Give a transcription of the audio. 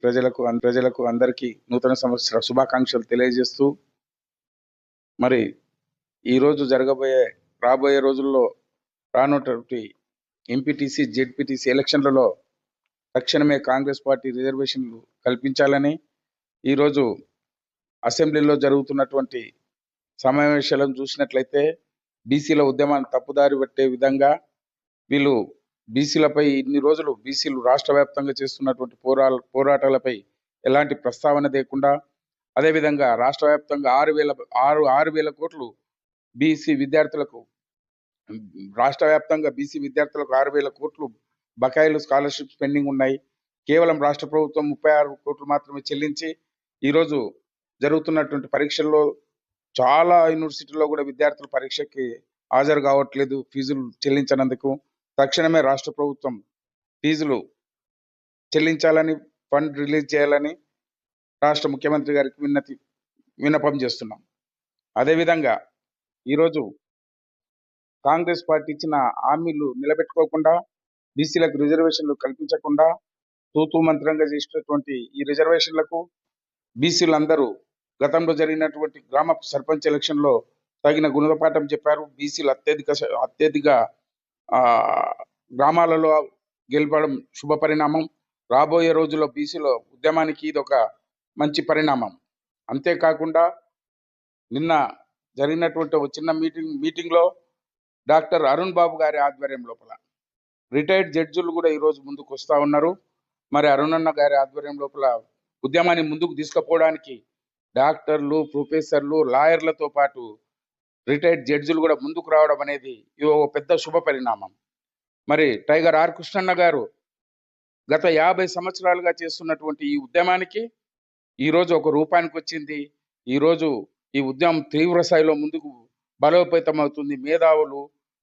ప్రజలకు అందరికీ నూతన సంవత్సర శుభాకాంక్షలు తెలియజేస్తూ, మరి ఈరోజు రాబోయే రోజుల్లో రానున్నటువంటి ఎంపీటీసీ, జెడ్పీటీసీ ఎలక్షన్లలో తక్షణమే కాంగ్రెస్ పార్టీ రిజర్వేషన్లు కల్పించాలని, ఈరోజు అసెంబ్లీలో జరుగుతున్నటువంటి సమావేశాలను చూసినట్లయితే బీసీల ఉద్యమాన్ని తప్పుదారి పట్టే విధంగా వీళ్ళు బీసీలపై ఇన్ని రోజులు బీసీలు రాష్ట్ర వ్యాప్తంగా చేస్తున్నటువంటి పోరాటాలపై ఎలాంటి ప్రస్తావన లేకుండా, అదేవిధంగా రాష్ట్ర వ్యాప్తంగా 6,000 కోట్లు బీసీ విద్యార్థులకు రాష్ట్ర వ్యాప్తంగా బీసీ విద్యార్థులకు 6,000 కోట్లు బకాయిలు స్కాలర్షిప్స్ పెండింగ్ ఉన్నాయి. కేవలం రాష్ట్ర ప్రభుత్వం 36 కోట్లు మాత్రమే చెల్లించి ఈరోజు జరుగుతున్నటువంటి పరీక్షల్లో చాలా యూనివర్సిటీల్లో కూడా విద్యార్థులు పరీక్షకి హాజరు కావట్లేదు ఫీజులు చెల్లించనందుకు. తక్షణమే రాష్ట్ర ప్రభుత్వం ఫీజులు చెల్లించాలని, ఫండ్ రిలీజ్ చేయాలని రాష్ట్ర ముఖ్యమంత్రి గారికి విన్నపం చేస్తున్నాం. అదేవిధంగా ఈరోజు కాంగ్రెస్ పార్టీ ఇచ్చిన హామీలు నిలబెట్టుకోకుండా, బీసీలకు రిజర్వేషన్లు కల్పించకుండా తూతూ మంత్రంగా చేసినటువంటి ఈ రిజర్వేషన్లకు బీసీలందరూ గతంలో జరిగినటువంటి గ్రామ సర్పంచ్ ఎలక్షన్లో తగిన గుణపాఠం చెప్పారు. బీసీలు అత్యధిక గ్రామాలలో గెలపడం శుభ పరిణామం. రాబోయే రోజుల్లో బీసీల ఉద్యమానికి ఇది ఒక మంచి పరిణామం. అంతేకాకుండా నిన్న జరిగినటువంటి ఒక చిన్న మీటింగ్లో డాక్టర్ అరుణ్ బాబు గారి ఆధ్వర్యం లోపల రిటైర్డ్ జడ్జిలు కూడా ఈరోజు ముందుకు వస్తూ ఉన్నారు. మరి అరుణన్న గారి ఆధ్వర్యం లోపల ఉద్యమాన్ని ముందుకు తీసుకుపోవడానికి డాక్టర్లు, ప్రొఫెసర్లు, లాయర్లతో పాటు రిటైర్డ్ జడ్జిలు కూడా ముందుకు రావడం అనేది ఇది ఒక పెద్ద శుభ పరిణామం. మరి టైగర్ ఆర్ కృష్ణన్న గారు గత 50 సంవత్సరాలుగా చేస్తున్నటువంటి ఈ ఉద్యమానికి ఈరోజు ఒక రూపానికి వచ్చింది. ఈరోజు ఈ ఉద్యమం తీవ్ర స్థాయిలో ముందుకు బలోపేతం అవుతుంది. మేధావులు,